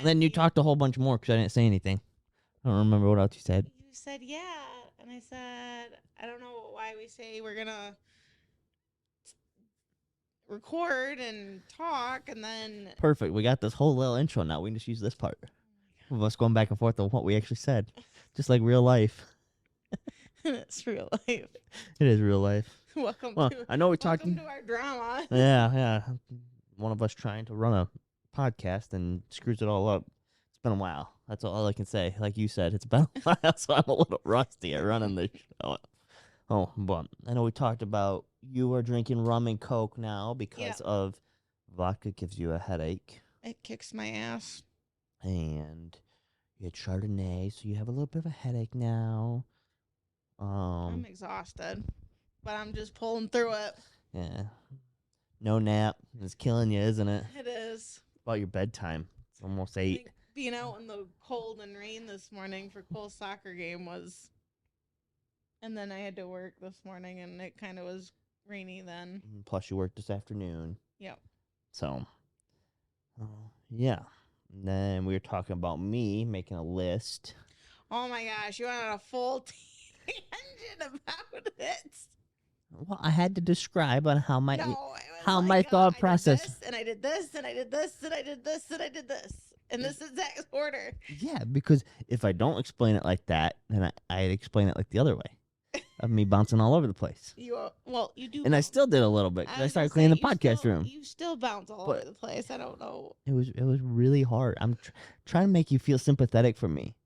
Then you talked a whole bunch more because I didn't say anything. I don't remember what else you said. You said, yeah. And I said, I don't know why we say we're going to record and talk, and then Perfect. We got this whole little intro now. We can just use this part of us going back and forth on what we actually said, just like real life. it's real life. It is real life. Welcome I know we talked. Welcome to our drama. Yeah. One of us trying to run a podcast and screws it all up. It's been a while. That's all I can say. Like you said, it's been a while, so I'm a little rusty at running this show. Oh, but I know we talked about you are drinking rum and Coke now because of vodka gives you a headache. It kicks my ass. And you had Chardonnay, so you have a little bit of a headache now. I'm exhausted, but I'm just pulling through it. Yeah. No nap. It's killing you, isn't it? It is. About your bedtime. It's almost 8. Being out in the cold and rain this morning for Cole's soccer game was... And then I had to work this morning, and it kind of was rainy then. Plus, you worked this afternoon. Yep. So, yeah. And then we were talking about me making a list. Oh my gosh, you wanted a full tangent about it. Well, I had to describe on how my thought process. I did this, and I did this, and I did this, and I did this, in this exact order. Yeah, because if I don't explain it like that, then I'd explain it like the other way. Of me bouncing all over the place. You do. And I still did a little bit because I started cleaning the podcast room. You still bounce all over the place. I don't know. It was really hard. I'm trying to make you feel sympathetic for me.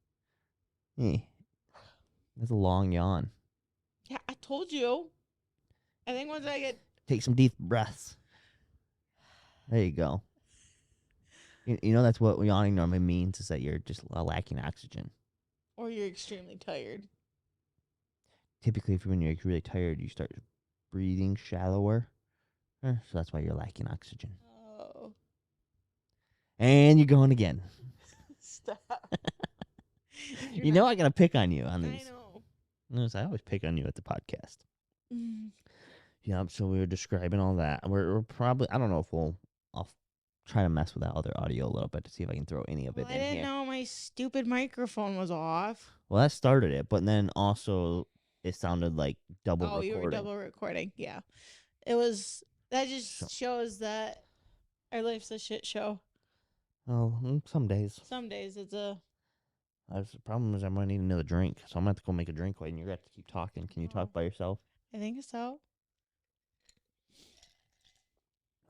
That's a long yawn. Yeah, I told you. I think once I get... Take some deep breaths. There you go. You know that's what yawning normally means, is that you're just lacking oxygen. Or you're extremely tired. Typically, when you're really tired, you start breathing shallower. So that's why you're lacking oxygen. Oh. And you're going again. Stop. You know I got to pick on you on these. I know. Notice I always pick on you at the podcast. Yeah, so we were describing all that. We're probably, I don't know if I'll try to mess with that other audio a little bit to see if I can throw any of it in here. I didn't know my stupid microphone was off. Well, that started it, but then also it sounded like double recording. Oh, you were double recording. Yeah. That just shows that our life's a shit show. Oh, some days. Some days it's a... The problem is I'm going to need another drink, so I'm going to have to go make a drink and you're going to have to keep talking. Can you talk by yourself? I think so.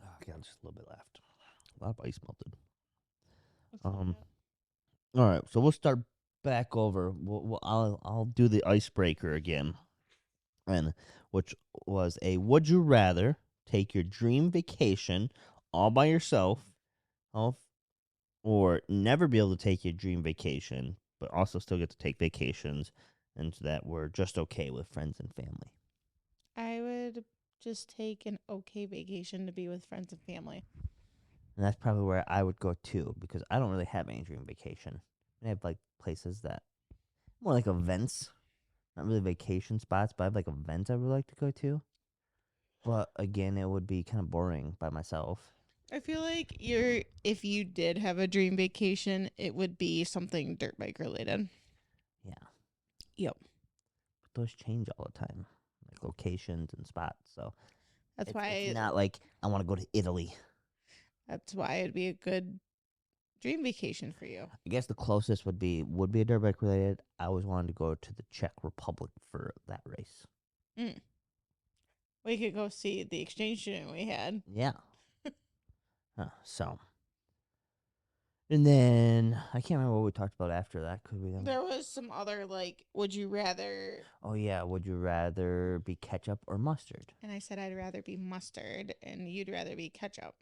Oh, I got just a little bit left. A lot of ice melted. All right, so we'll start back over. I'll do the icebreaker again, and which was a: would you rather take your dream vacation all by yourself, or never be able to take your dream vacation, but also still get to take vacations, and that we're just okay with friends and family? I would just take an okay vacation to be with friends and family. And that's probably where I would go too, because I don't really have any dream vacation. I have like places that more like events, not really vacation spots, but I have like events I would like to go to. But again, it would be kind of boring by myself. I feel like if you did have a dream vacation, it would be something dirt bike related. Yeah. Yep. But those change all the time, like locations and spots. So that's why it's not like I want to go to Italy. That's why it'd be a good dream vacation for you. I guess the closest would be a dirt bike related. I always wanted to go to the Czech Republic for that race. We could go see the exchange student we had. Yeah. So. And then I can't remember what we talked about after that. Could we? There was some other would you rather? Oh yeah, would you rather be ketchup or mustard? And I said I'd rather be mustard, and you'd rather be ketchup.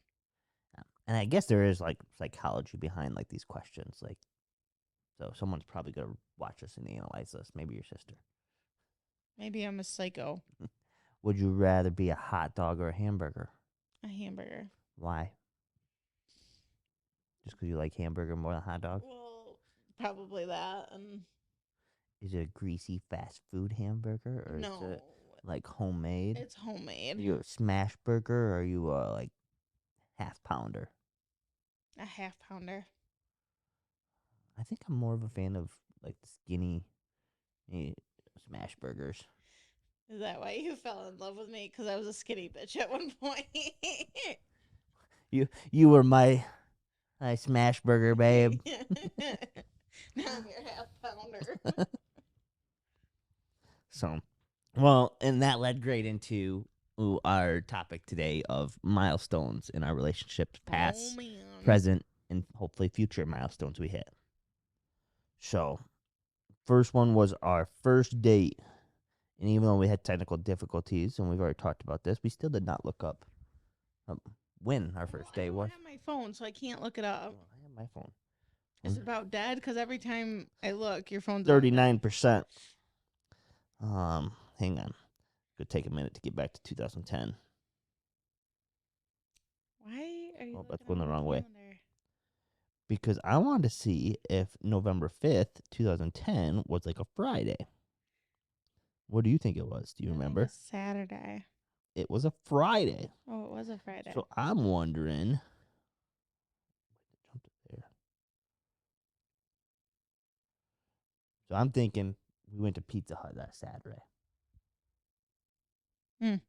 And I guess there is psychology behind these questions. So someone's probably gonna watch us and analyze us. Maybe your sister. Maybe I'm a psycho. Would you rather be a hot dog or a hamburger? A hamburger. Why? Just because you like hamburger more than hot dog? Well, probably that. Is it a greasy fast food hamburger, or no, is it homemade? It's homemade. Are you a smash burger, or are you a half pounder? A half pounder. I think I'm more of a fan of like the skinny eh, smash burgers. Is that why you fell in love with me? Because I was a skinny bitch at one point. You were my smash burger babe. Now I'm your half pounder. So, well, and that led great into our topic today of milestones in our relationships, Oh past, man. present, and hopefully future milestones we hit. So, first one was our first date. And even though we had technical difficulties, and we've already talked about this, we still did not look up when our first I date don't was. have my phone, so I can't look it up. Well, I have my phone. Is it about dead? Because every time I look, your phone's 39%. Hang on. Could take a minute to get back to 2010. Why are you Oh, that's looking going at the my wrong way. calendar? Because I wanted to see if November 5th, 2010 was like a Friday. What do you think it was? Do you I think remember? it was Saturday. It was a Friday. Oh, it was a Friday. So I'm wondering. Jump to there. So I'm thinking we went to Pizza Hut that Saturday. Hmm. And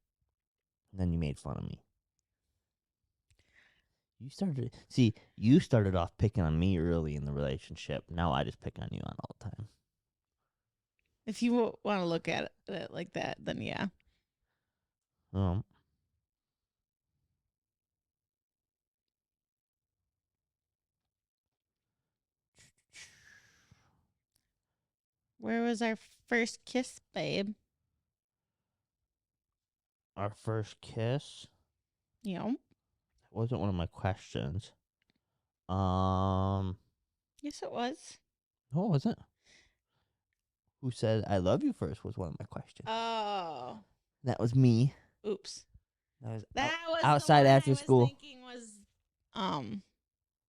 then you made fun of me. You started off picking on me early in the relationship. Now I just pick on you on all the time. If you want to look at it like that, then yeah. Um, Where was our first kiss, babe? our first kiss You know? wasn't one of my questions. Um, Yes, it was. what was it? Who said I love you first was one of my questions. Oh. That was me. Oops. That was That was outside the one after I was school. thinking was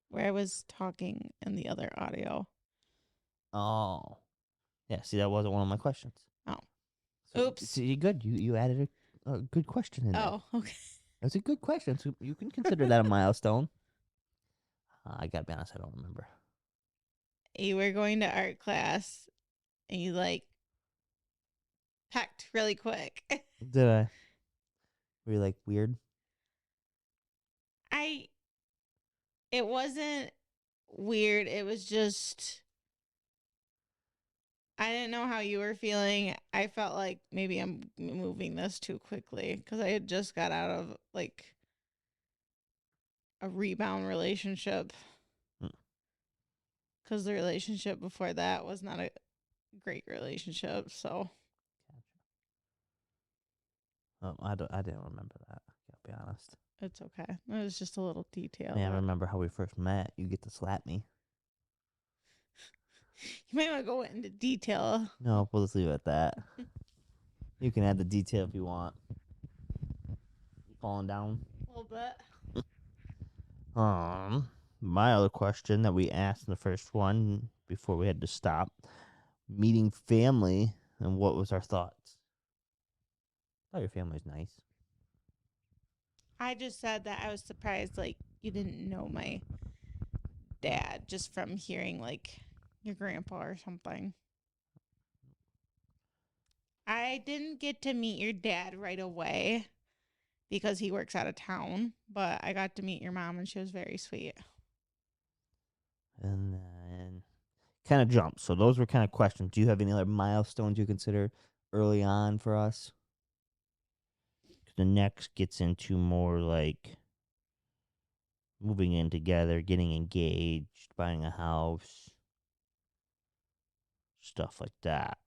where I was talking in the other audio. Oh, yeah. See, that wasn't one of my questions. Oh. So, Oops. See, good. You added a good question in there. Oh, okay. That's a good question. So you can consider that a milestone. I gotta be honest, I don't remember. You were going to art class and you like pecked really quick. Did I? Were you like weird? It wasn't weird. It was just I didn't know how you were feeling. I felt like maybe I'm moving this too quickly because I had just got out of like a rebound relationship. Mm. Because the relationship before that was not a great relationship. So I didn't remember that. I'll be honest. it's okay. It was just a little detail. I remember how we first met. You get to slap me. You might want to go into detail. No, we'll just leave it at that. You can add the detail if you want. You falling down? A little bit. My other question that we asked in the first one before we had to stop, meeting family and what was our thoughts? Oh, your family's nice. I just said that I was surprised, like, you didn't know my dad just from hearing, like, your grandpa or something. I didn't get to meet your dad right away because he works out of town, but I got to meet your mom and she was very sweet. And then kind of jump. So those were kind of questions. Do you have any other milestones you consider early on for us? The next gets into more like moving in together, getting engaged, buying a house, stuff like that.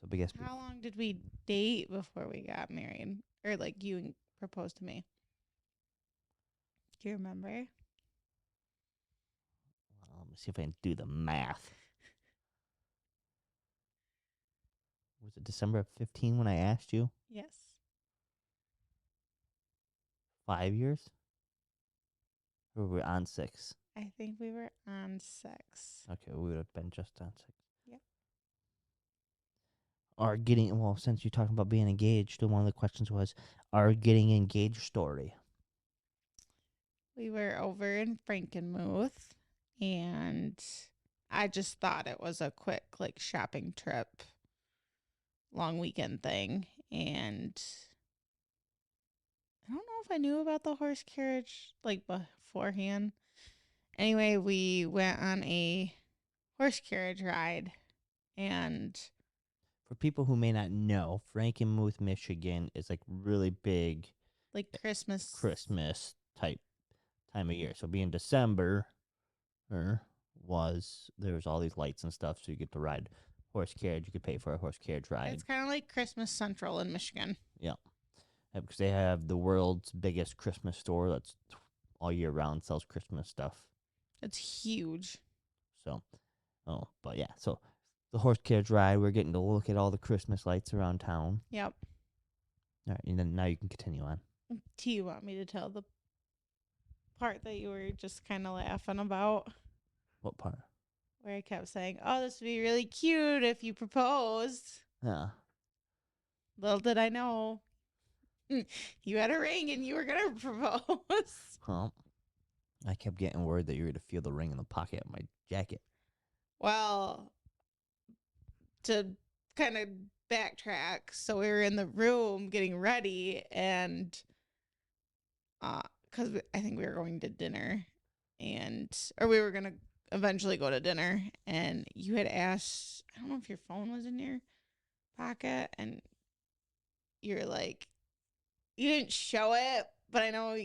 So I guess How long did we date before we got married? Or, like, you proposed to me? Do you remember? let me see if I can do the math. Was it December of 15 when I asked you? Yes. 5 years? Or were we on 6? I think we were on 6. Okay, we would have been just on 6. Yep. Our getting, well, since you're talking about being engaged, one of the questions was our getting engaged story. We were over in Frankenmuth and I just thought it was a quick like shopping trip, long weekend thing. And I don't know if I knew about the horse carriage like beforehand. Anyway, we went on a horse carriage ride, and For people who may not know, Frankenmuth, Michigan is like really big like Christmas. Christmas type time of year. So being December, there was all these lights and stuff, so you get to ride horse carriage. You could pay for a horse carriage ride. It's kind of like Christmas Central in Michigan. Yeah, because they have the world's biggest Christmas store that's all year round sells Christmas stuff. It's huge. So, but yeah, so the horse carriage ride, we're getting to look at all the Christmas lights around town. Yep. All right, and then now you can continue on. Do you want me to tell the part that you were just kind of laughing about? What part? Where I kept saying, "Oh, this would be really cute if you proposed." Yeah. Little did I know, you had a ring and you were gonna propose. Huh. I kept getting worried that you were going to feel the ring in the pocket of my jacket. Well, to kind of backtrack, so we were in the room getting ready, and because I think we were going to dinner, or we were gonna eventually go to dinner, and you had asked, I don't know if your phone was in your pocket, and you're like, you didn't show it, but I know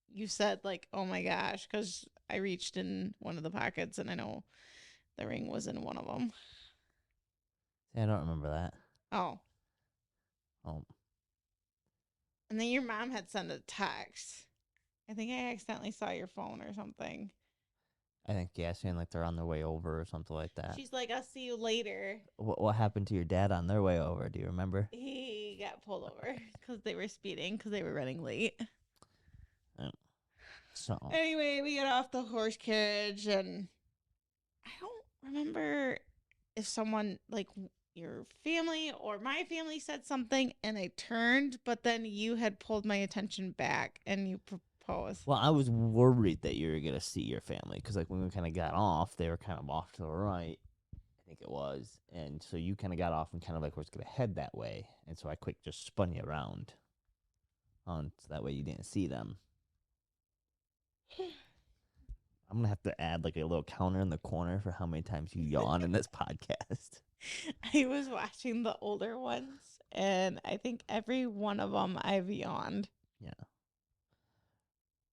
you said like, "Oh my gosh," because I reached in one of the pockets, and I know the ring was in one of them. See, I don't remember that. Oh. Oh. And then your mom had sent a text. I think I accidentally saw your phone or something. I think, yeah, saying like they're on their way over or something like that. She's like, "I'll see you later." What happened to your dad on their way over? Do you remember? He got pulled over because they were speeding because they were running late. Oh. So. Anyway, we get off the horse carriage, and I don't remember if someone like your family or my family said something, and I turned, but then you had pulled my attention back and you proposed. Well, I was worried that you were going to see your family because, like, when we kind of got off, they were kind of off to the right, I think it was. And so you kind of got off and kind of like was going to head that way. And so I quick just spun you around. So that way you didn't see them. I'm going to have to add like a little counter in the corner for how many times you yawn in this podcast. I was watching the older ones, and I think every one of them I've yawned. Yeah.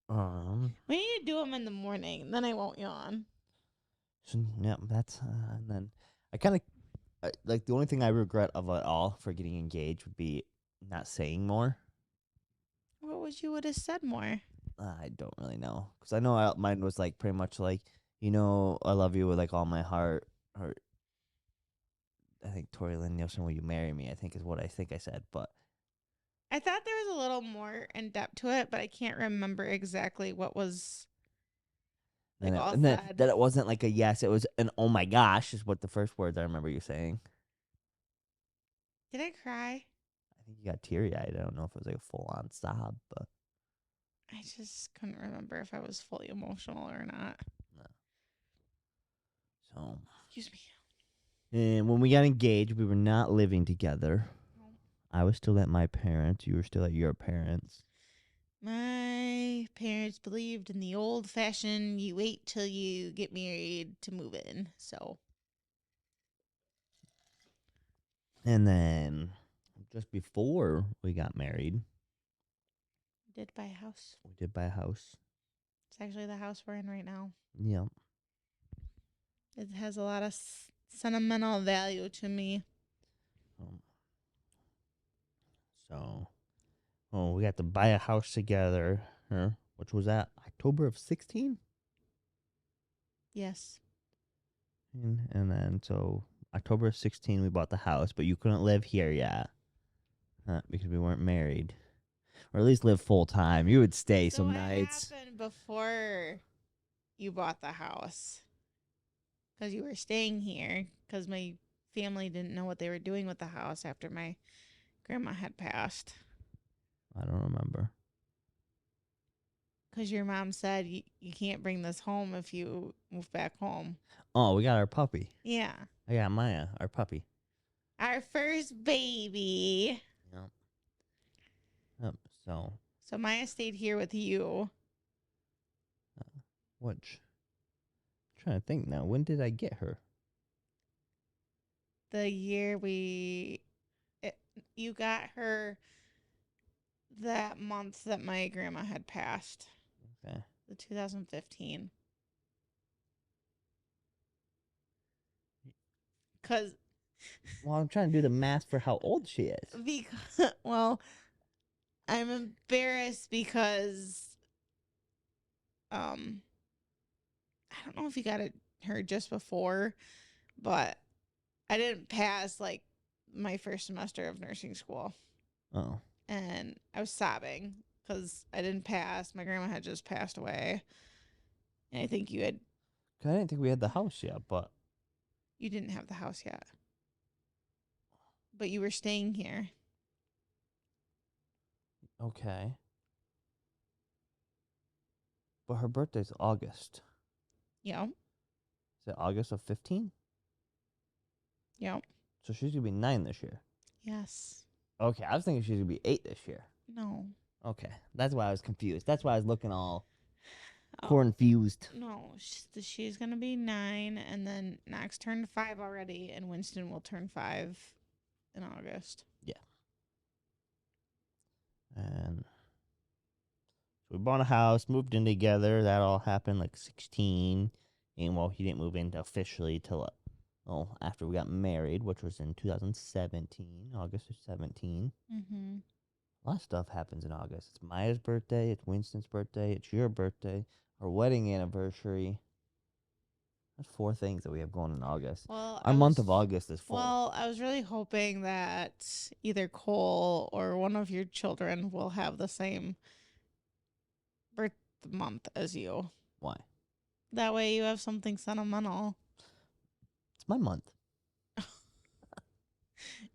We need to do them in the morning, then I won't yawn. So, yeah, that's and then I kind of like the only thing I regret of it all for getting engaged would be not saying more. What would have said more? I don't really know because I know mine was like pretty much like, I love you with like all my heart. Or I think Tori Lynn Nielsen, will you marry me? I think is what I think I said, but I thought there was a little more in depth to it, but I can't remember exactly what was like all said. That it wasn't like a yes, it was an oh my gosh is what the first words I remember you saying. Did I cry? I think you got teary eyed. I don't know if it was like a full on sob, but I just couldn't remember if I was fully emotional or not. no. So, excuse me. And when we got engaged, we were not living together. No. I was still at my parents. You were still at your parents. My parents believed in the old fashioned, you wait till you get married to move in. So. And then just before we got married, We did buy a house. we did buy a house. It's actually the house we're in right now. Yeah. It has a lot of sentimental value to me. We got to buy a house together, which was at October of 16. Yes. And then, so October of 16, we bought the house, but you couldn't live here yet because we weren't married. Or at least live full time. You would stay So some what nights. happened before you bought the house? Because you were staying here because my family didn't know what they were doing with the house after my grandma had passed. I don't remember. Because your mom said you can't bring this home if you move back home. Oh, we got our puppy. Yeah. I got Maya, our puppy. Our first baby. Yep. Yep. So, So Maya stayed here with you. which, trying to think now. When did I get her? The year you got her that month that my grandma had passed. Okay. The 2015. Because Well, I'm trying to do the math for how old she is. well, I'm embarrassed because I don't know if you got her just before, but I didn't pass like my first semester of nursing school. Oh. And I was sobbing because I didn't pass. My grandma had just passed away. And I think you I didn't think we had the house yet, but didn't have the house yet. But you were staying here. okay. But her birthday's August. Yeah. Is it August of 15? Yeah. So she's going to be 9 this year. Yes. Okay, I was thinking she's going to be 8 this year. No. Okay, that's why I was confused. That's why I was looking all Oh, confused. no. She's going to be 9, and then Knox turned 5 already, and Winston will turn 5 in August. Yeah. And so we bought a house, moved in together. That all happened like 16. And well, he didn't move in officially till after we got married, which was in 2017, August of 17. Mm-hmm. A lot of stuff happens in August. It's Maya's birthday, it's Winston's birthday, it's your birthday, our wedding anniversary. That's 4 things that we have going in August. Well, Our month of August is full. Well, I was really hoping that either Cole or one of your children will have the same birth month as you. Why? That way you have something sentimental. It's my month.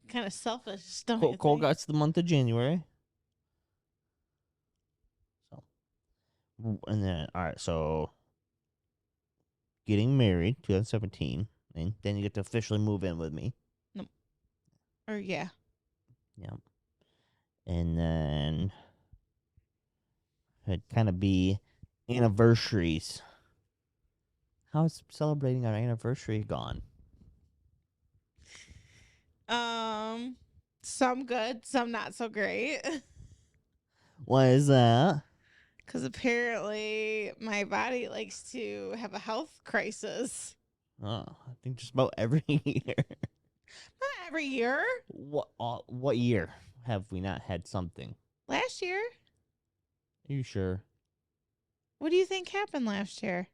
Kind of selfish, don't you Cole think? got the month of January. So, and then, all right, so getting married, 2017, and then you get to officially move in with me. Or yeah. Yep. And then it'd kind of be anniversaries. How's celebrating our anniversary gone? Some good, some not so great. What is that? Because apparently my body likes to have a health crisis. Oh, I think just about every year. Not every year. What year have we not had something? Last year. Are you sure? What do you think happened last year?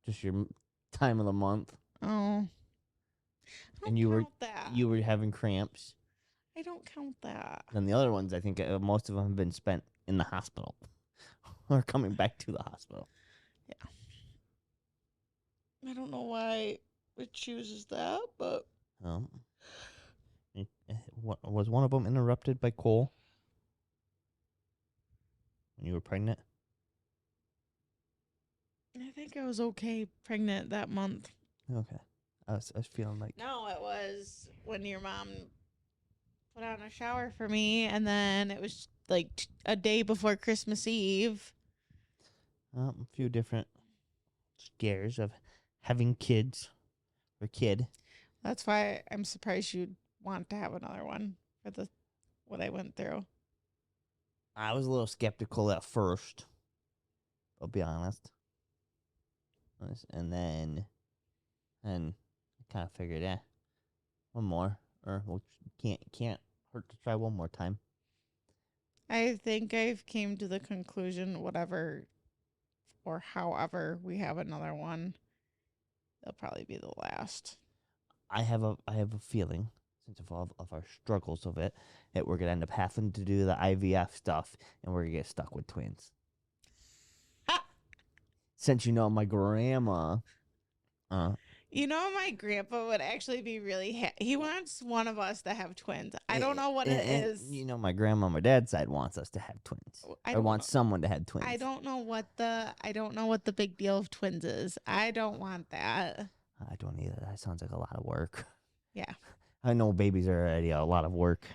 Just your time of the month, Oh. I and don't count that. you were having cramps. I don't count that. Then the other ones, I think most of them have been spent in the hospital or coming back to the hospital. Yeah. I don't know why it chooses that, but Was one of them interrupted by Cole when you were pregnant? I think I was okay pregnant that month. Okay, I was feeling like No, it was when your mom put on a shower for me, and then it was like a day before Christmas Eve. a few different scares of having kids or kid. That's why I'm surprised you'd want to have another one for what I went through. I was a little skeptical at first. I'll be honest. And then, I kind of figured, one more, or can't hurt to try one more time. I think I've came to the conclusion, whatever or however we have another one, they'll probably be the last. I have a feeling, since of all of our struggles of it, that we're gonna end up having to do the IVF stuff, and we're gonna get stuck with twins. Since my grandma, You know, my grandpa would actually be really he wants one of us to have twins. I don't know what it And is. you know, my grandma on my dad's side wants us to have twins. I Or don't wants know. someone to have twins. I don't know what the big deal of twins is. I don't want that. I don't either. That sounds like a lot of work. Yeah. I know babies are already a lot of work.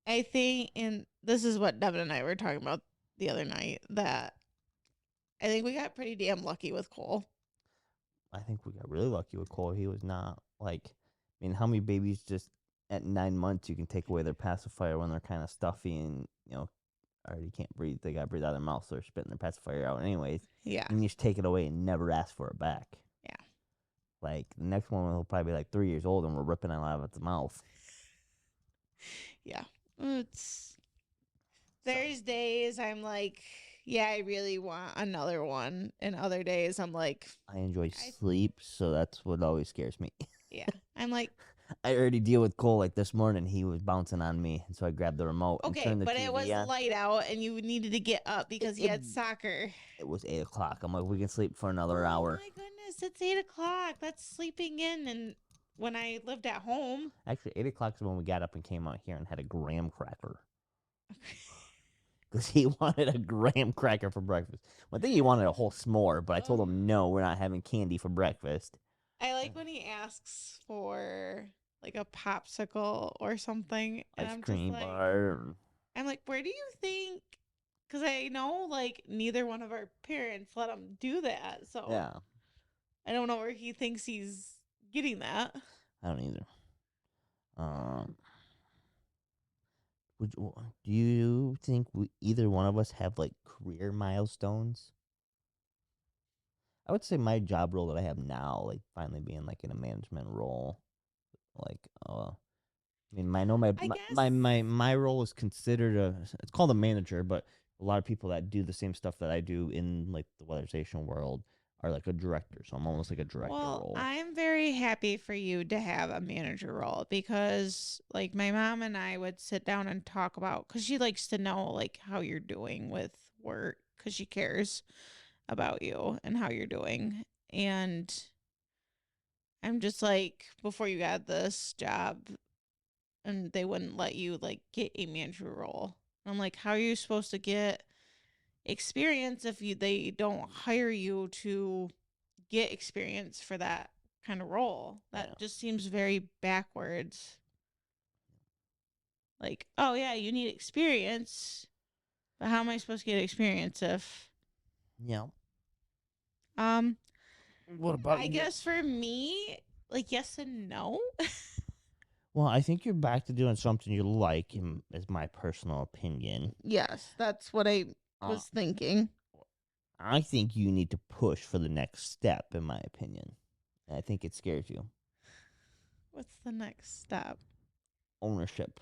I think, and this is what Devin and I were talking about the other night, that I think we got pretty damn lucky with Cole. I think we got really lucky with Cole. He was not like, I mean, how many babies just at 9 months you can take away their pacifier when they're kind of stuffy and, you know, already can't breathe. They got to breathe out of their mouth, so they're spitting their pacifier out anyways. Yeah. And you just take it away and never ask for it back. Yeah. Like, the next one will probably be like 3 years old and we're ripping it out of its mouth. Yeah. It's there's days I'm like, yeah, I really want another one. And other days I'm like, I enjoy sleep, so that's what always scares me. yeah. I'm like, I already deal with Cole. Like this morning, he was bouncing on me, and so I grabbed the remote and okay, turned the but it was TV on. light out and you needed to get up because It, he it, had soccer. it was 8 o'clock. I'm like, we can sleep for another Oh hour. my goodness, it's 8 o'clock. That's sleeping in. And when I lived at home, Actually, 8 o'clock is when we got up and came out here and had a graham cracker. Because he wanted a graham cracker for breakfast. Well, I think he wanted a whole s'more, but I told him no, we're not having candy for breakfast. I like when he asks for like a popsicle or something, and Ice cream bar. I'm like, where do you think? Because I know like neither one of our parents let him do that, so Yeah, I don't know where he thinks he's getting that. I don't either. Do you think either one of us have like career milestones? I would say my job role that I have now, like finally being like in a management role, like I mean, I know I guess. my role is considered it's called a manager, but a lot of people that do the same stuff that I do in like the weatherization world are like a director. So I'm almost like a director Well, role. I'm very happy for you to have a manager role because, like, my mom and I would sit down and talk about because she likes to know like how you're doing with work because she cares about you and how you're doing. And I'm just like, before you got this job, and they wouldn't let you like get a manager role. I'm like, how are you supposed to get experience if they don't hire you to get experience for that kind of role? Yeah. That just seems very backwards. Like, oh yeah, you need experience, but how am I supposed to get experience if Yeah. um What about I you? guess for me, like yes and no. Well, I think you're back to doing something you like, is my personal opinion. Yes, that's what I Uh, was thinking. I think you need to push for the next step, in my opinion. And I think it scares you. What's the next step? Ownership.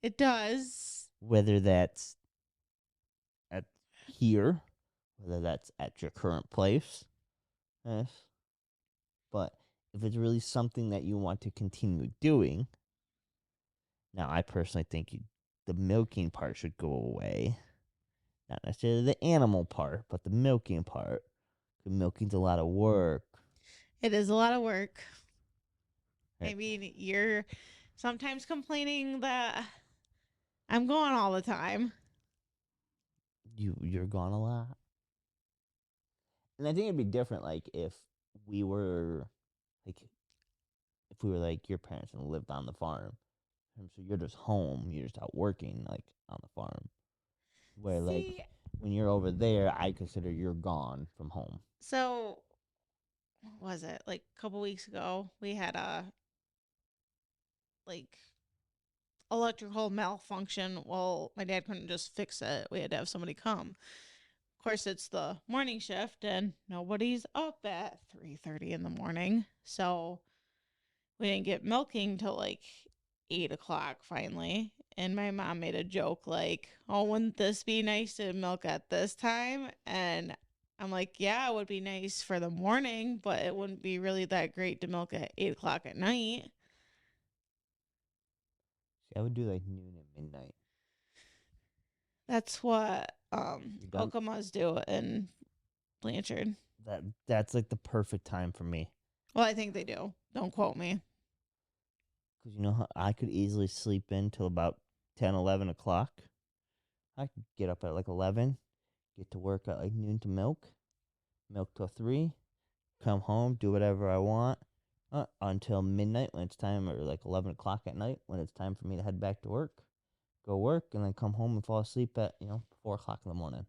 It does. Whether that's at here, whether that's at your current place. Yes. But if it's really something that you want to continue doing, now I personally think the milking part should go away. Not necessarily the animal part, but the milking part. 'Cause milking's a lot of work. It is a lot of work. Right. I mean, you're sometimes complaining that I'm gone all the time. You're gone a lot. And I think it'd be different like if we were like if we were like your parents and lived on the farm. And so you're just home, you're just out working like on the farm. Where like See, when you're over there, I consider you're gone from home. so what was it? Like a couple weeks ago, we had a like electrical malfunction. Well, my dad couldn't just fix it. We had to have somebody come. Of course, it's the morning shift and nobody's up at 3:30 in the morning. So we didn't get milking till like 8 o'clock finally. And my mom made a joke like, oh, wouldn't this be nice to milk at this time? And I'm like, yeah, it would be nice for the morning, but it wouldn't be really that great to milk at 8 o'clock at night. See, I would do like noon and midnight. That's what You're done. Okamas do in Blanchard. That's like the perfect time for me. Well, I think they do. Don't quote me. Because you know how I could easily sleep in till about 10, 11 o'clock. I could get up at like 11, get to work at like noon to milk till 3, come home, do whatever I want until midnight when it's time, or like 11 o'clock at night when it's time for me to head back to work, go work, and then come home and fall asleep at, 4 o'clock in the morning.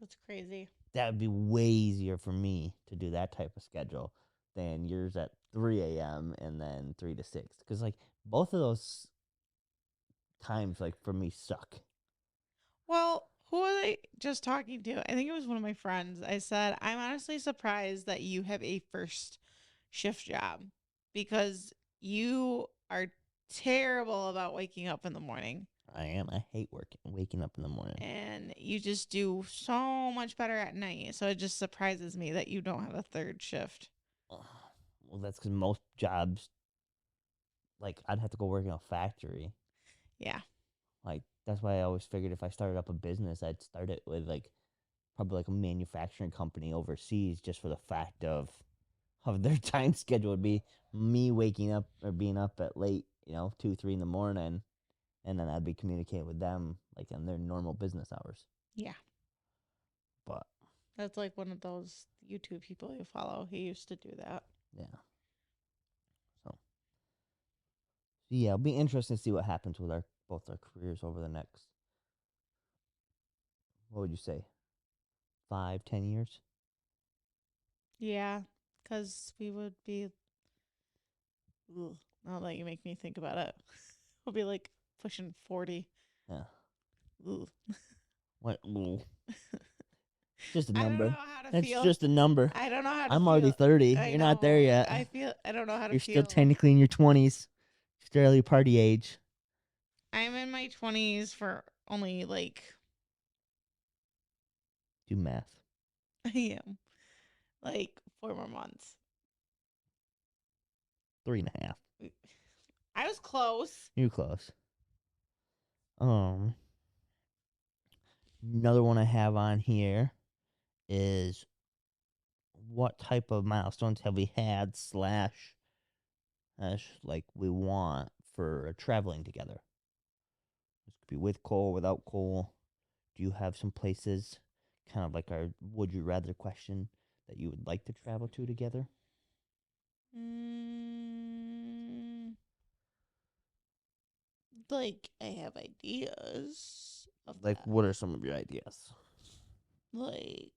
That's crazy. That would be way easier for me to do that type of schedule than yours at 3 a.m. and then 3 to 6. Because, like, both of those times, like, for me suck. Well, who was I just talking to? I think it was one of my friends. I said, I'm honestly surprised that you have a first shift job because you are terrible about waking up in the morning. I am. I hate waking up in the morning. And you just do so much better at night. So it just surprises me that you don't have a third shift. Well, that's because most jobs, like, I'd have to go work in a factory. Yeah. Like, that's why I always figured if I started up a business, I'd start it with, like, probably like a manufacturing company overseas, just for the fact of their time schedule would be me waking up or being up at late, 2, 3 in the morning, and then I'd be communicating with them like in their normal business hours. Yeah. But That's like one of those YouTube people you follow. He used to do that. yeah, so yeah, it'll be interesting to see what happens with both our careers over the next. What would you say? 5, 10 years? Yeah. Because we would be. Ugh, now that you make me think about it, we'll be like pushing 40. Yeah. Ugh. What? Ooh. Just a I don't know number. how to That's feel. just a number. I don't know how to I'm already feel. 30. I You're not there know. yet. I don't know how to You're still feel. technically in your 20s. Still early party age. I'm in my 20s for only like, Do math. I am like 4 more months. 3.5. I was close. You're close. Um, Another one I have on here is, what type of milestones have we had slash like we want for traveling together? This could be with Cole, without Cole. Do you have some places, kind of like our would you rather question, that you would like to travel to together? Mm, like I have ideas of Like, that. what are some of your ideas? Like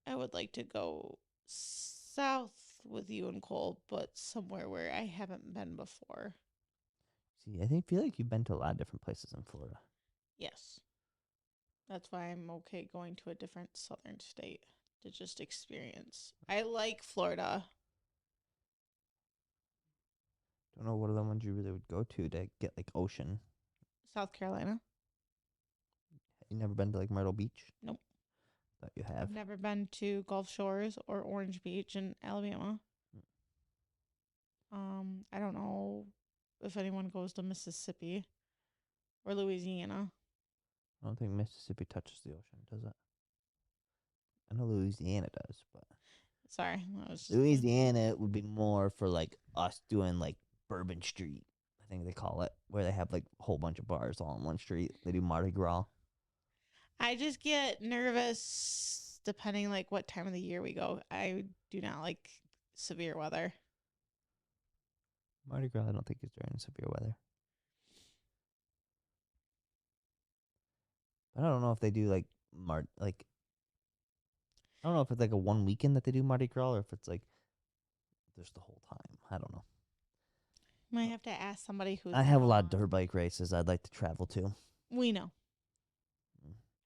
I would like to go south with you and Cole, but somewhere where I haven't been before. See, feel like you've been to a lot of different places in Florida. Yes. That's why I'm okay going to a different southern state to just experience. I like Florida. Don't know what other ones you really would go to get like ocean. South Carolina. You never been to like Myrtle Beach? Nope. Thought you have. I've never been to Gulf Shores or Orange Beach in Alabama. I don't know if anyone goes to Mississippi or Louisiana. I don't think Mississippi touches the ocean, does it? I know Louisiana does, but Sorry, I was just Louisiana would be more for like us doing like Bourbon Street, I think they call it, where they have like a whole bunch of bars all on one street. They do Mardi Gras. I just get nervous depending like what time of the year we go. I do not like severe weather. Mardi Gras, I don't think is during severe weather. But I don't know if they do like like, I don't know if it's like a one weekend that they do Mardi Gras, or if it's like just the whole time. I don't know. Might have to ask somebody who's I have a lot of dirt bike races I'd like to travel to. We know.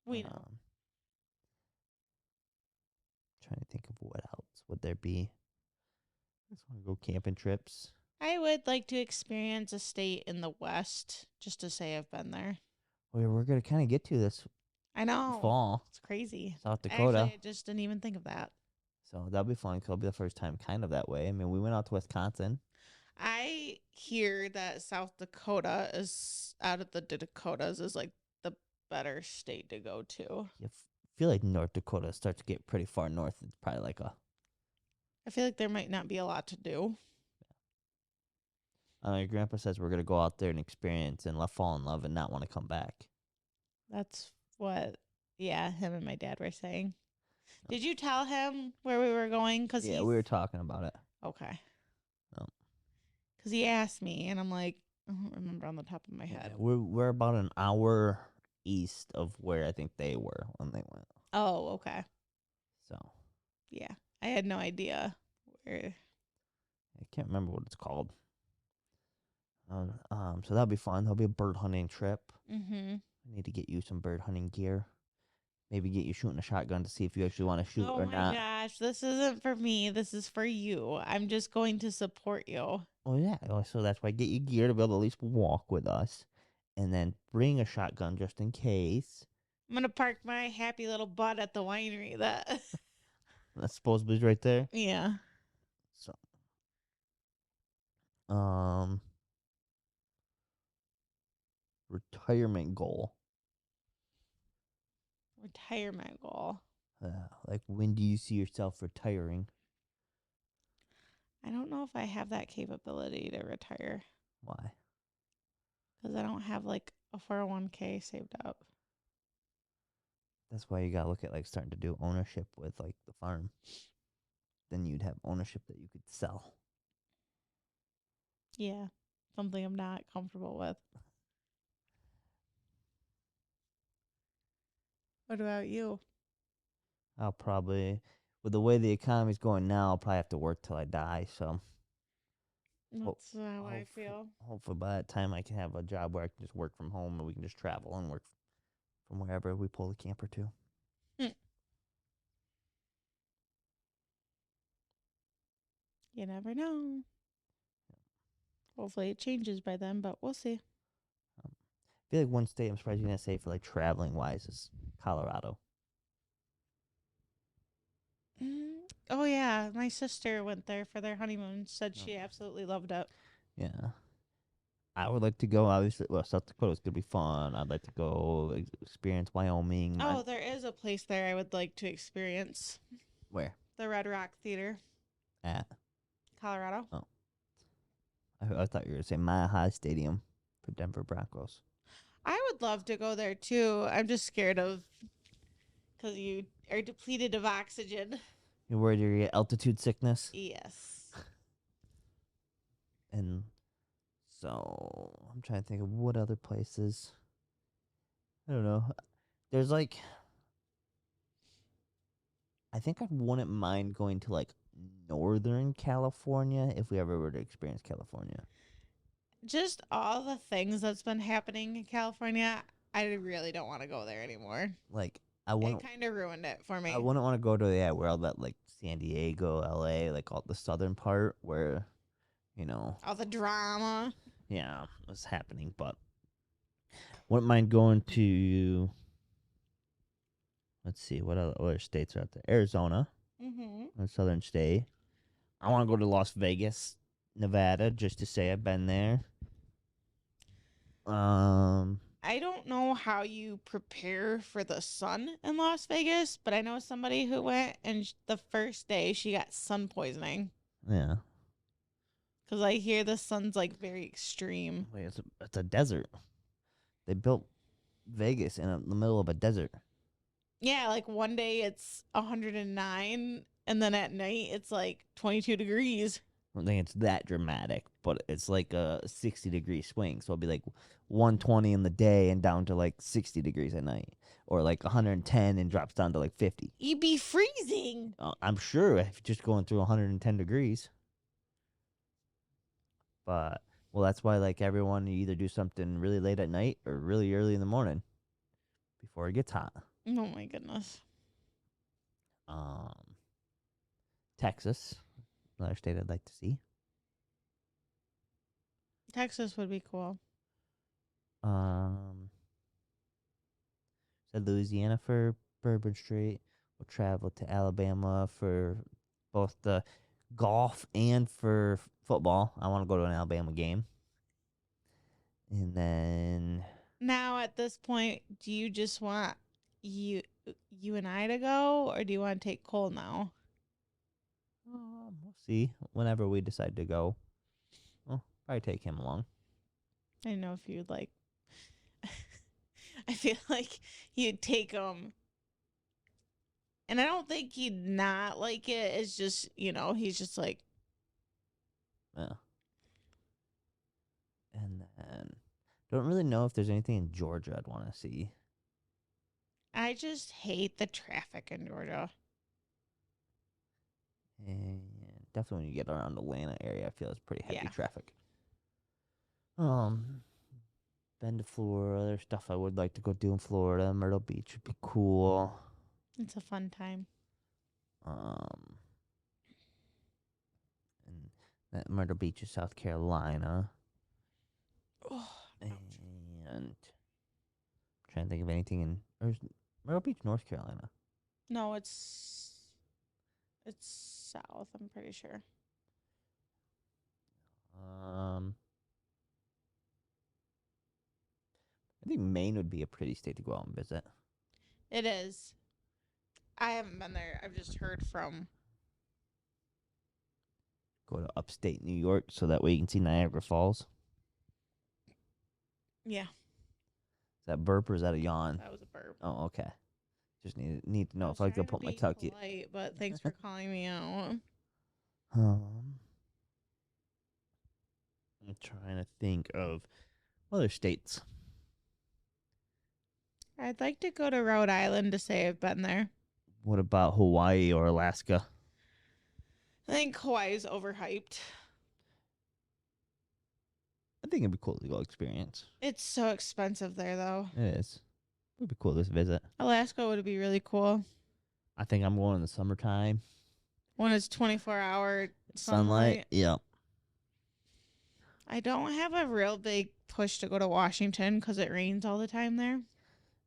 We know. Um, Trying to think of what else would there be. I just want to go camping trips. I would like to experience a state in the West just to say I've been there. Well, we're gonna kind of get to this I know. fall. It's crazy. South Dakota. Actually, I just didn't even think of that. So that'll be fun. 'Cause it'll be the first time kind of that way. I mean, we went out to Wisconsin. I hear that South Dakota is out of the Dakotas is like the better state to go to. Yeah, feel like North Dakota starts to get pretty far north. It's probably like a. I feel like there might not be a lot to do. Your grandpa says we're gonna go out there and experience and fall in love and not want to come back. That's what, yeah, him and my dad were saying. Did you tell him where we were going? Yeah, we were talking about it. Okay. Oh. Because he asked me, and I'm like, I don't remember on the top of my head. We're about an hour east of where I think they were when they went. Oh, okay. So Yeah, I had no idea where. I can't remember what it's called. So that'll be fun. That'll be a bird hunting trip. Mm-hmm. I need to get you some bird hunting gear. Maybe get you shooting a shotgun to see if you actually want to shoot Oh or my not. gosh, this isn't for me. This is for you. I'm just going to support you. Oh yeah, so that's why get you gear to be able to at least walk with us, and then bring a shotgun just in case. I'm gonna park my happy little butt at the winery. That That's supposedly right there. yeah. So, retirement goal. Retirement goal. Like when do you see yourself retiring? I don't know if I have that capability to retire Why? because I don't have like a 401k saved up. That's why you gotta look at like starting to do ownership with like the farm. Then you'd have ownership that you could sell. Yeah, something I'm not comfortable with. What about you? I'll probably, with the way the economy's going now, I'll probably have to work till I die. So That's how I feel. hopefully by that time I can have a job where I can just work from home and we can just travel and work from wherever we pull the camper to. You never know. Hopefully it changes by then, but we'll see. I feel like one state I'm surprised you're gonna say for like traveling wise is Colorado. Oh yeah, my sister went there for their honeymoon. Said she absolutely loved it. Yeah. I would like to go. Obviously, well, South Dakota's gonna be fun. I'd like to go experience Wyoming. Oh, there is a place there I would like to experience. Where? The Red Rock Theater, At? Colorado. Oh, I thought you were gonna say Mile High Stadium for Denver Broncos. I would love to go there too. I'm just scared of because you are depleted of oxygen. You're worried you're gonna get altitude sickness, Yes. and so I'm trying to think of what other places. I don't know. There's like, I think I wouldn't mind going to like Northern California if we ever were to experience California. Just all the things that's been happening in California, I really don't want to go there anymore. Like I wouldn't. It kind of ruined it for me. I wouldn't want to go to where all that like San Diego, LA, like all the southern part where, All the drama. yeah, was happening. But wouldn't mind going to. Let's see what other states are out there. Arizona, Mm-hmm. a southern state. I want to go to Las Vegas, Nevada, just to say I've been there. I don't know how you prepare for the sun in Las Vegas, but I know somebody who went and the first day she got sun poisoning. Yeah. Because I hear the sun's like very extreme. Wait, it's a desert. They built Vegas in the middle of a desert. Yeah, like one day it's 109 and then at night it's like 22 degrees. I don't think it's that dramatic, but it's like a 60-degree swing. So it'll be like 120 in the day and down to like 60 degrees at night. Or like 110 and drops down to like 50. You'd be freezing. I'm sure if you're just going through 110 degrees. But, well, that's why like everyone, you either do something really late at night or really early in the morning before it gets hot. Oh my goodness. Texas, another state I'd like to see. Texas would be cool. Said Louisiana for Bourbon Street. We'll travel to Alabama for both the golf and for football. I want to go to an Alabama game. And then Now at this point, do you just want you and I to go, or do you want to take Cole now? We'll see. Whenever we decide to go, well, probably take him along. I don't know if you'd like. I feel like you'd take him, and I don't think he'd not like it. It's just he's just like, Yeah. And then don't really know if there's anything in Georgia I'd want to see. I just hate the traffic in Georgia. And definitely when you get around the Atlanta area, I feel it's pretty heavy Yeah, traffic. Um, been to Florida. There's stuff I would like to go do in Florida. Myrtle Beach would be cool. it's a fun time. Um, and that Myrtle Beach is South Carolina. Oh, And trying to think of anything in or is Myrtle Beach, North Carolina. no, it's south. I'm pretty sure. Um, I think Maine would be a pretty state to go out and visit. It is. I haven't been there. I've just heard from. Go to upstate New York so that way you can see Niagara Falls. Yeah, Is that burp or is that a yawn? that was a burp. Oh, okay. Just need to I know was if I trying could to put my be tuck. polite, but thanks for calling me out. I'm trying to think of other states. I'd like to go to Rhode Island to say I've been there. What about Hawaii or Alaska? I think Hawaii's overhyped. I think it'd be cool to go experience. It's so expensive there, though. It is. It'd be cool to visit. Alaska would be really cool I think I'm going in the summertime. when it's 24-hour Sunlight. sunlight. Yep. I don't have a real big push to go to Washington because it rains all the time there.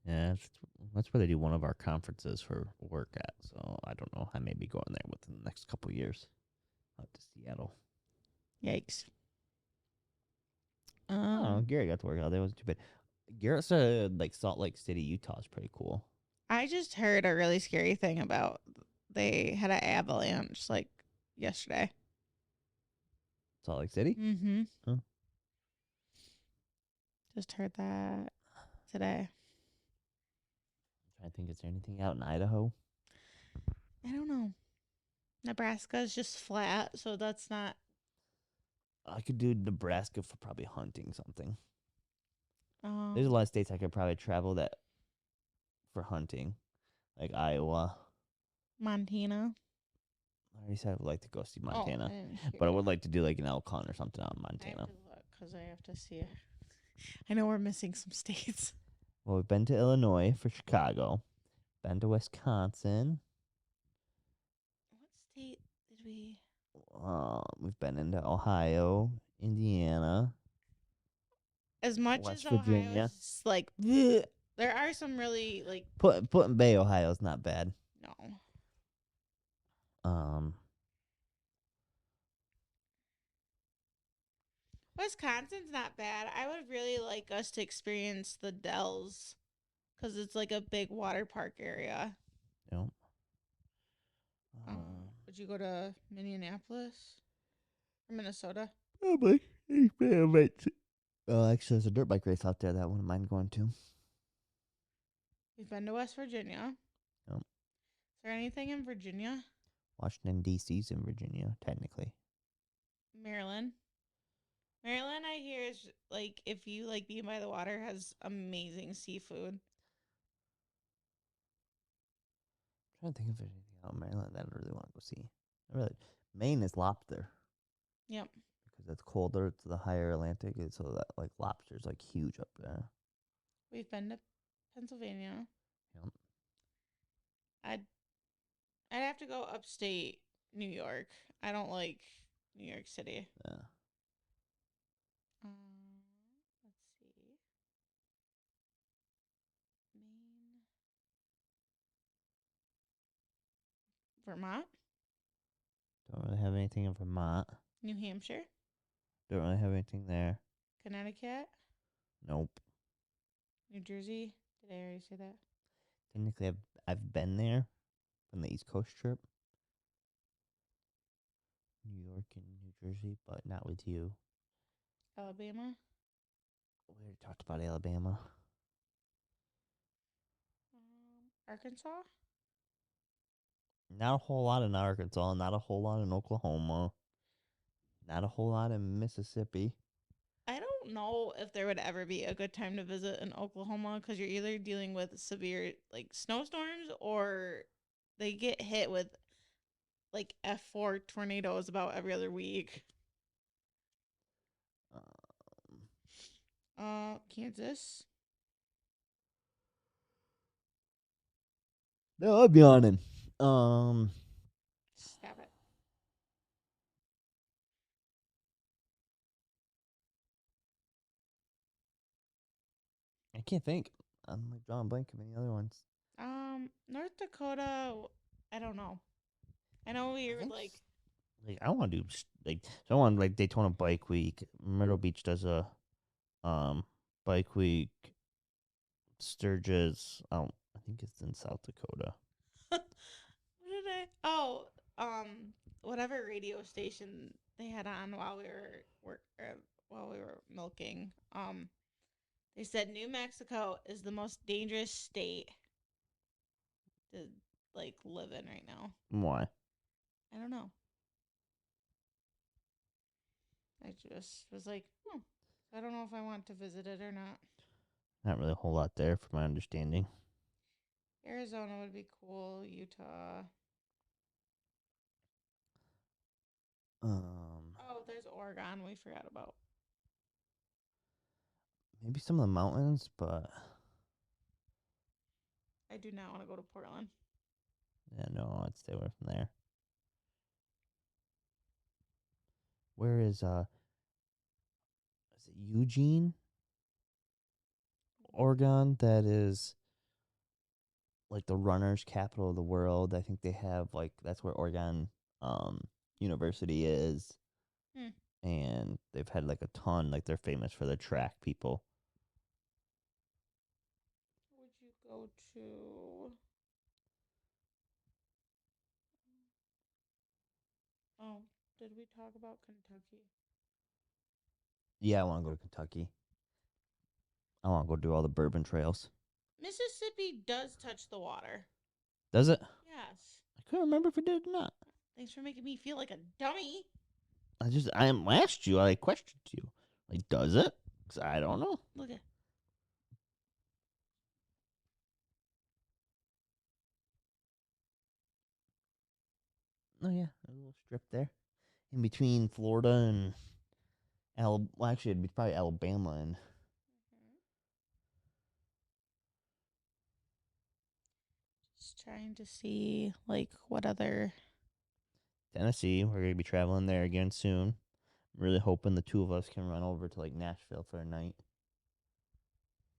Yeah, that's where they do one of our conferences for work at. So I don't know. I may be going there within the next couple of years. Out to Seattle. Yikes. Oh, Gary got to work out there. It wasn't too bad. Garrett said like Salt Lake City, Utah is pretty cool. I just heard a really scary thing about they had an avalanche like yesterday. Salt Lake City? Mm-hmm. Oh. Just heard that today. I'm trying to think, is there anything out in Idaho? I don't know. Nebraska is just flat, so that's not. I could do Nebraska for probably hunting something. Um, There's a lot of states I could probably travel that for hunting, like Iowa. Montana. I already said I would like to go see Oh, I Montana, didn't hear but I you. would like to do like an elk hunt or something out in I have Montana. to look because I have to see it. I know we're missing some states. Well, we've been to Illinois for Chicago, been to Wisconsin. What state did we? We've been into Ohio, Indiana, As much West as Ohio Virginia. is like, bleh, there are some really like Put in Bay, Ohio is not bad. no. Um, Wisconsin's not bad. I would really like us to experience the Dells because it's like a big water park area. you know, Would you go to Minneapolis or Minnesota? probably. Well, actually, there's a dirt bike race out there that I wouldn't mind going to. We've been to West Virginia. Yep. Is there anything in Virginia? Washington D.C.'s in Virginia, technically. Maryland. Maryland, I hear is like if you like being by the water, has amazing seafood. I'm trying to think if there's anything out in Maryland that I really want to go see. Maine is lobster Yep. because it's colder. It's the higher Atlantic, and so that like lobster's like huge up there. We've been to Pennsylvania. Yep. I'd have to go upstate New York. I don't like New York City. Yeah. Let's see. Maine. Vermont. Don't really have anything in Vermont. New Hampshire. Don't really have anything there. Connecticut. Nope. New Jersey. Did I already say that? Technically, I've been there on the East Coast trip, New York and New Jersey, but not with you. Alabama. We already talked about Alabama. Arkansas. Not a whole lot in Arkansas. Not a whole lot in Oklahoma. Not a whole lot in Mississippi. I don't know if there would ever be a good time to visit in Oklahoma because you're either dealing with severe like snowstorms or they get hit with like F4 tornadoes about every other week. Um, Kansas. no, I'm yawning. Um, Stop it. I can't think. I'm like drawing blank of any other ones. North Dakota. I don't know. I know we I were think like, like I want to do like so I want like Daytona Bike Week. Myrtle Beach does a um bike week. Sturgis. I think it's in South Dakota. what did I? Oh, whatever radio station they had on while we were while we were milking. They said New Mexico is the most dangerous state to like live in right now. Why? I don't know. I just was like, hmm. I don't know if I want to visit it or not. Not really a whole lot there, from my understanding. Arizona would be cool. Utah. Um, Oh, there's Oregon. We forgot about. maybe some of the mountains, but I do not want to go to Portland. yeah, no, I'd stay away from there. Where is it Eugene, Oregon? That is like the runner's capital of the world. I think they have like that's where Oregon um University is, Hmm. and they've had like a ton. Like they're famous for their track people. Would you go to? Oh, did we talk about Kentucky? Yeah, I want to go to Kentucky. I want to go do all the bourbon trails. Mississippi does touch the water. Does it? Yes. I couldn't remember if it did or not. Thanks for making me feel like a dummy. I asked you. I questioned you. Like, does it? Because I don't know. Look at. Oh yeah, a little strip there in between Florida and Well, actually, it'd be probably Alabama and Just trying to see like what other. Tennessee. We're gonna be traveling there again soon. I'm really hoping the two of us can run over to like Nashville for a night.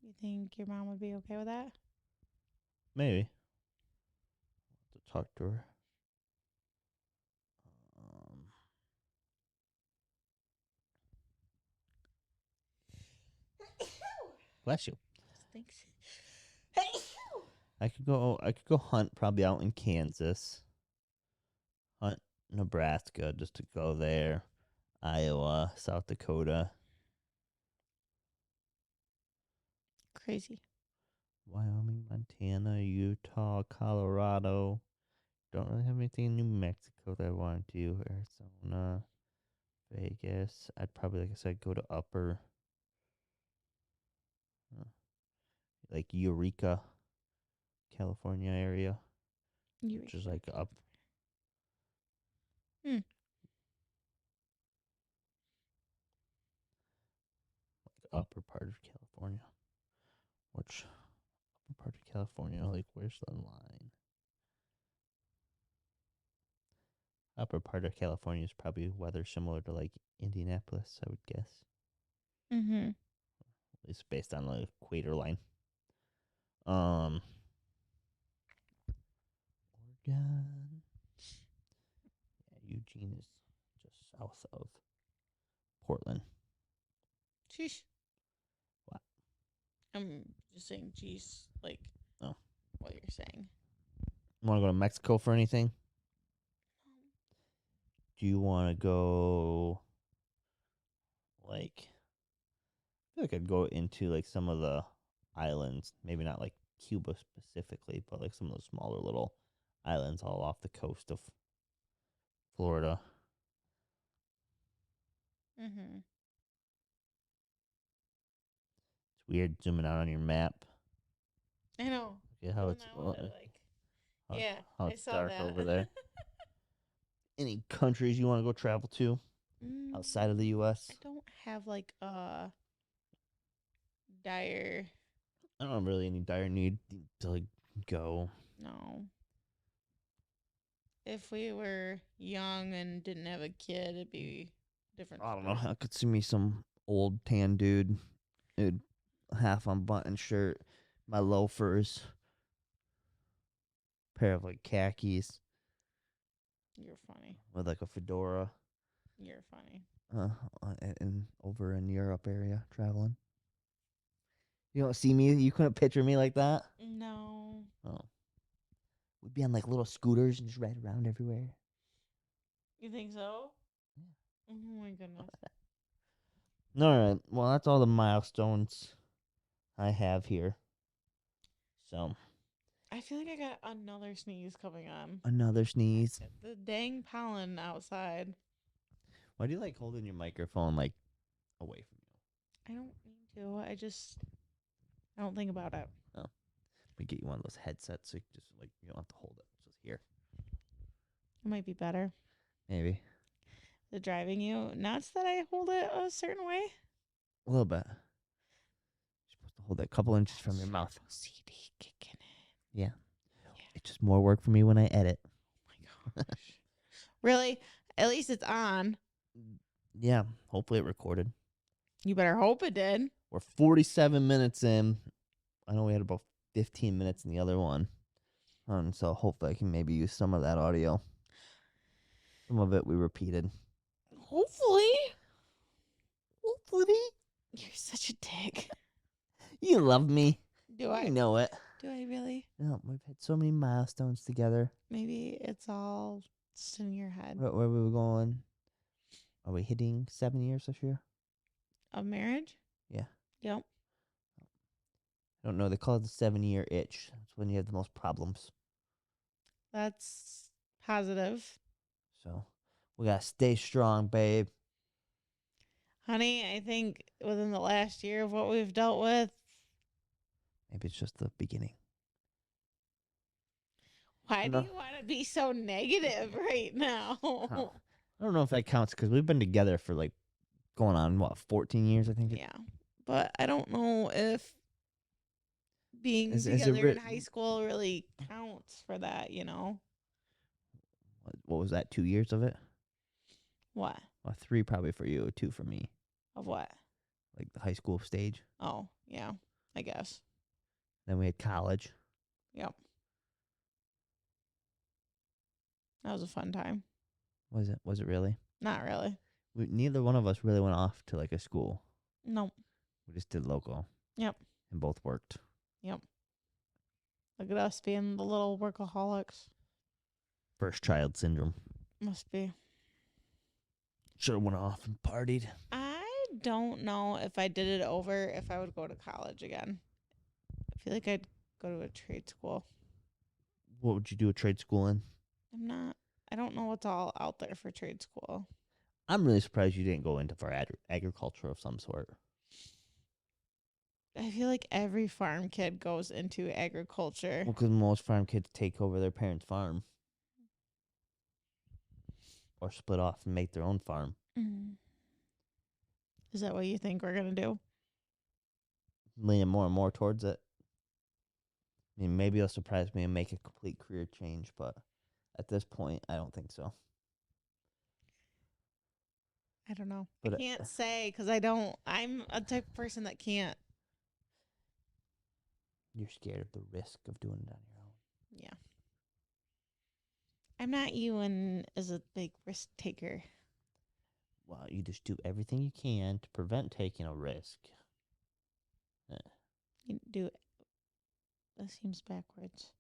You think your mom would be okay with that? Maybe. To talk to her. Um, bless you. Thanks. I could go hunt probably out in Kansas. Hunt Nebraska just to go there. Iowa, South Dakota, Crazy. Wyoming, Montana, Utah, Colorado. Don't really have anything in New Mexico that I want to do. Arizona, Vegas. I'd probably, like I said, go to Upper, uh, like Eureka, California area, which is Eureka. like up Hmm. upper part of California. Which upper part of California? Like, where's the line? Upper part of California is probably weather similar to like Indianapolis, I would guess. Mm-hmm. At least based on the equator line. Um, Oregon. Yeah, Eugene is just south of Portland. Sheesh. Wow. I'm just saying, geez, like Oh. what you're saying. Want to go to Mexico for anything? Do you want to go, like, I feel like I'd go into, like, some of the islands. Maybe not, like, Cuba specifically, but, like, some of the smaller little islands all off the coast of Florida. Mm-hmm. It's weird zooming out on your map. I know. Yeah, Well, now I like. how, Yeah, how I it's saw dark that. over there. Any countries you want to go travel to outside of the U.S.? I don't have like a dire. I don't have really any dire need to, like, go. No. If we were young and didn't have a kid, it'd be a different I don't know. story. I could see me some old tan dude, dude, half unbuttoned shirt, my loafers, pair of, like, khakis You're funny. with, like, a fedora. You're funny. And over in Europe area traveling. You don't see me. You couldn't picture me like that. No. Oh, we'd be on, like, little scooters and just ride around everywhere. You think so? Yeah. Oh my goodness. All right. Well, that's all the milestones I have here. So I feel like I got another sneeze coming on. another sneeze. The dang pollen outside. Why do you like holding your microphone, like, away from you? I don't mean to. I don't think about it. Oh, we get you one of those headsets so you just, like, you don't have to hold it. It's just here. It might be better. Maybe The driving you nuts that I hold it a certain way. a little bit. You're supposed to hold it a couple inches from your mouth. CD kicking in. Yeah. It's just more work for me when I edit. Oh my gosh. Really? At least it's on. Yeah. Hopefully it recorded. You better hope it did. We're 47 minutes in. I know we had about 15 minutes in the other one. So hopefully I can maybe use some of that audio. Some of it we repeated. Hopefully. Hopefully. You're such a dick. You love me. Do I? You know it. Do I really? Yeah, we've had so many milestones together. Maybe it's all just in your head. Where we were going? Are we hitting 7 years this year? Of marriage? Yeah. Yep. I don't know. They call it the 7-year itch. That's when you have the most problems. That's positive. So we got to stay strong, babe. Honey, I think within the last year of what we've dealt with. Maybe it's just the beginning. Why do you want to be so negative right now? I don't know if that counts because we've been together for, like, going on, 14 years, I think. Yeah. But I don't know if being Is it together in high school really counts for that, you know? What was that, 2 years of it? What? Well, 3 probably for you, 2 for me. Of what? Like the high school stage. Oh, yeah, I guess. Then we had college. Yep. That was a fun time. Was it? Was it really? Not really. Neither one of us really went off to, like, a school. Nope. We just did local. Yep. And both worked. Yep. Look at us being the little workaholics. First child syndrome. Must be. Should have went off and partied. I don't know if I did it over if I would go to college again. I feel like I'd go to a trade school. What would you do a trade school in? I don't know what's all out there for trade school. I'm really surprised you didn't go into for agriculture of some sort. I feel like every farm kid goes into agriculture. Well, because most farm kids take over their parents' farm. Or split off and make their own farm. Is that what you think we're going to do? Leaning more and more towards it. I mean, maybe it'll surprise me and make a complete career change, but at this point, I don't think so. I don't know. But I can't say because I'm a type of person that can't. You're scared of the risk of doing it on your own. Yeah. I'm not you and as a big risk taker. Well, you just do everything you can to prevent taking a risk. You do That seems backwards.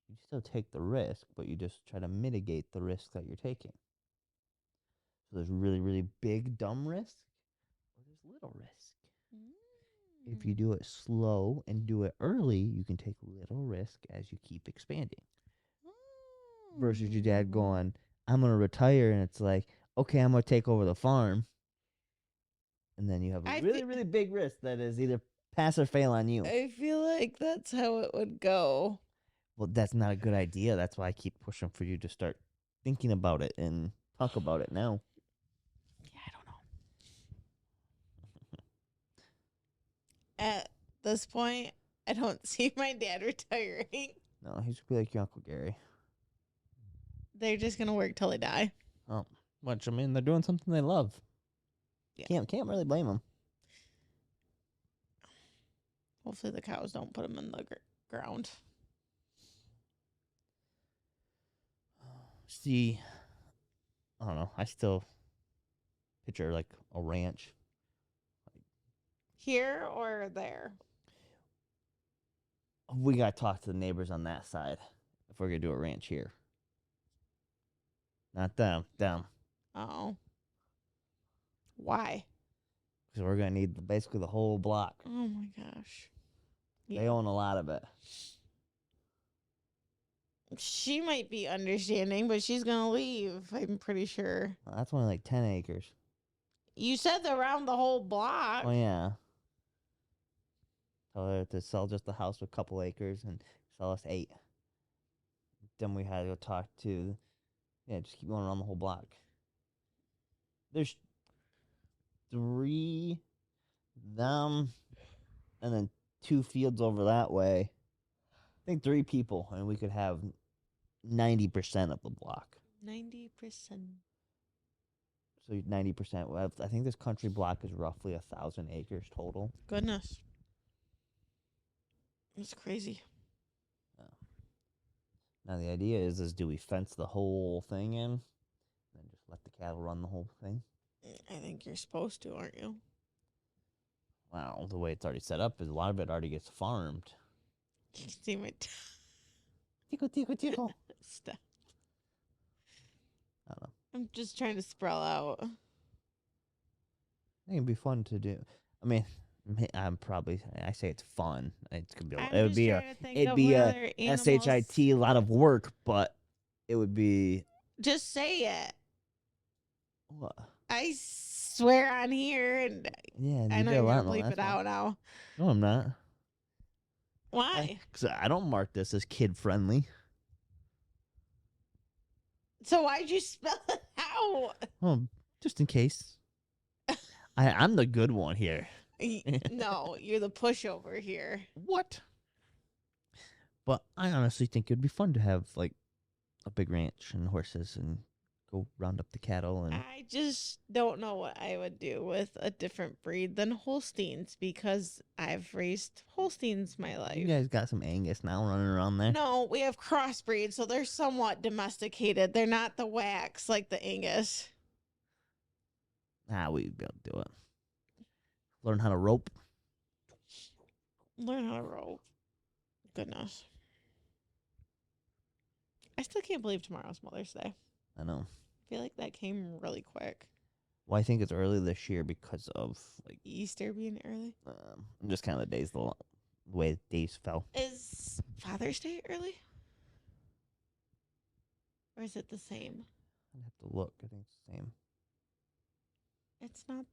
You still take the risk, but you just try to mitigate the risk that you're taking. So there's really, really big, dumb risk, or there's little risk. If you do it slow and do it early, you can take little risk as you keep expanding. Versus your dad going, I'm going to retire, and it's like, okay, I'm going to take over the farm. And then you have a really, really big risk that is either pass or fail on you. I feel like that's how it would go. Well, that's not a good idea. That's why I keep pushing for you to start thinking about it and talk about it now. Yeah, I don't know. At this point, I don't see my dad retiring. No, he's gonna be like your Uncle Gary. They're just gonna work till they die. Oh, which I mean, they're doing something they love. Yeah. Can't really blame them. Hopefully, the cows don't put them in the ground. See, I don't know. I still picture like a ranch. Here or there? We gotta talk to the neighbors on that side if we're gonna do a ranch here. Not them, them. Oh. Why? Because we're gonna need basically the whole block. Oh my gosh. They own a lot of it. She might be understanding, but she's gonna leave. I'm pretty sure. Well, that's only like 10 acres. You said around the whole block. Oh yeah. Tell her to sell just the house with a couple acres and sell us 8. Then we had to go talk to, just keep going around the whole block. There's 3 them, and then 2 fields over that way. I think 3 people, and we could have 90% of the block. 90%. So 90%. I think this country block is roughly 1,000 acres total. Goodness. That's crazy. Now the idea is do we fence the whole thing in, and then just let the cattle run the whole thing? I think you're supposed to, aren't you? Well, the way it's already set up is a lot of it already gets farmed. You can see my Tickle, tickle, tickle. Stop. I don't know. I'm just trying to sprawl out. I think it'd be fun to do. I mean, I say it's fun. It could be. It'd be a shit, a lot of work, but it would be. Just say it. What? I swear on here, and yeah, I know you're gonna bleep it out now. No, I'm not. Why? Because I don't mark this as kid friendly. So why'd you spell it out? Oh, just in case. I'm the good one here. No, you're the pushover here. What? But I honestly think it'd be fun to have like a big ranch and horses and go round up the cattle. And I just don't know what I would do with a different breed than Holsteins because I've raised Holsteins my life. You guys got some Angus now running around there. No, we have crossbreeds, so they're somewhat domesticated. They're not the wax like the Angus. We'd be able to do it. Learn how to rope. Learn how to rope. Goodness. I still can't believe tomorrow's Mother's Day. I know. I feel like that came really quick. Well, I think it's early this year because of like Easter being early. Just kind of the way the days fell. Is Father's Day early? Or is it the same? I'd have to look. I think it's the same. It's not.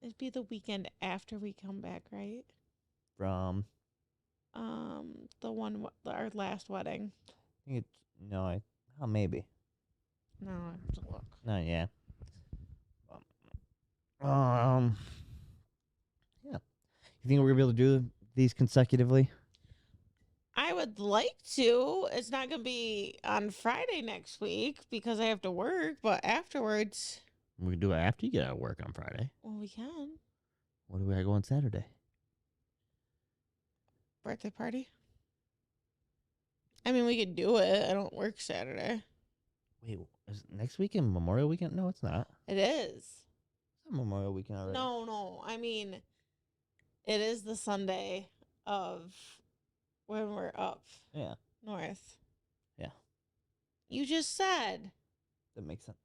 It'd be the weekend after we come back, right? From our last wedding. I think it's maybe. No, I have to look. No, yeah. Yeah. You think we're gonna be able to do these consecutively? I would like to. It's not gonna be on Friday next week because I have to work, but afterwards. We can do it after you get out of work on Friday. Well, we can. What do we go on Saturday? Birthday party. I mean, we could do it. I don't work Saturday. Wait, is next weekend Memorial Weekend? No, it's not. It is. It's not Memorial Weekend already. No. I mean, it is the Sunday of when we're up Yeah. north. Yeah. You just said. That makes sense.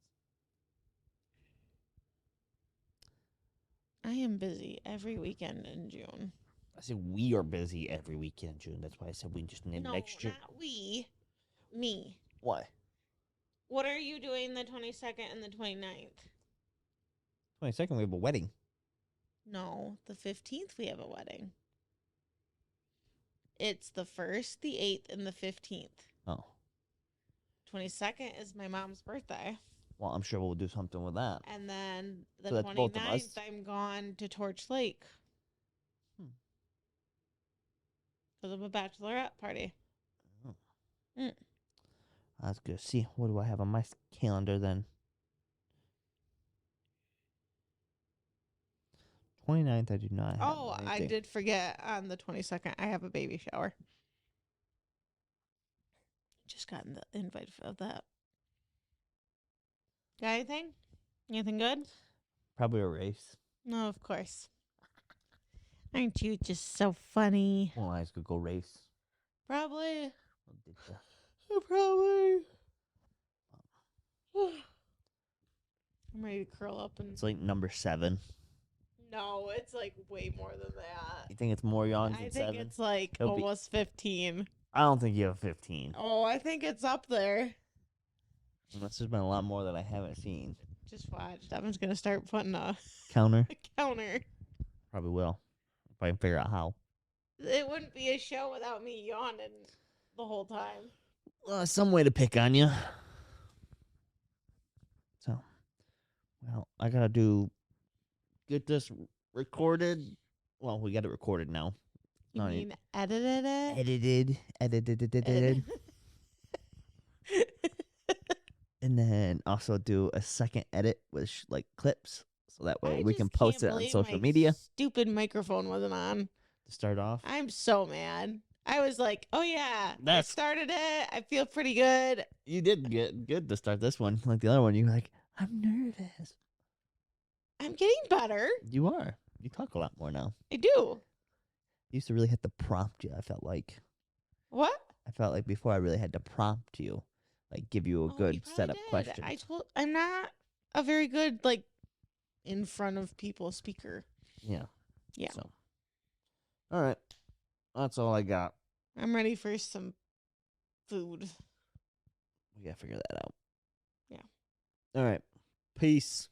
I am busy every weekend in June. I said we are busy every weekend in June. That's why I said we just need No, next year. not we. Me. Why? What are you doing the 22nd and the 29th? 22nd, we have a wedding. No, the 15th we have a wedding. It's the 1st, the 8th, and the 15th. Oh. 22nd is my mom's birthday. Well, I'm sure we'll do something with that. And then the So that's both of 29th, us. I'm gone to Torch Lake. Hmm. Because of a bachelorette party. Oh. Mm. That's good. See, what do I have on my calendar then? 29th, I do not have Oh, I anything. did forget on the 22nd, I have a baby shower. Just gotten the invite of that. Got anything? Anything good? Probably a race. No, of course. Aren't you just so funny? Well, I could go race. Probably. Well, did ya? Probably. I'm ready to curl up and. It's like number 7. No, it's like way more than that. You think it's more yawns I than think 7? it's like It'll be- almost 15. I don't think you have 15. Oh, I think it's up there. Unless there's been a lot more that I haven't seen. Just watch. Devin's going to start putting a Counter? counter. Probably will. If I can figure out how. It wouldn't be a show without me yawning the whole time. Some way to pick on you. So, well, I gotta get this recorded. Well, we got it recorded now. You No, mean edited it? edited. And then also do a second edit with like clips. So that way we can post it on social media. Stupid microphone wasn't on. To start off. I'm so mad. I was like, oh yeah, I That's- started it. I feel pretty good. You did get good to start this one. Like the other one, you were like, I'm nervous. I'm getting better. You are. You talk a lot more now. I do. You used to really have to prompt you, I felt like. What? I felt like before I really had to prompt you. Like give you a You good probably set of did. questions. I'm not a very good like in front of people speaker. Yeah. Yeah. So. All right. That's all I got. I'm ready for some food. We gotta figure that out. Yeah. All right. Peace.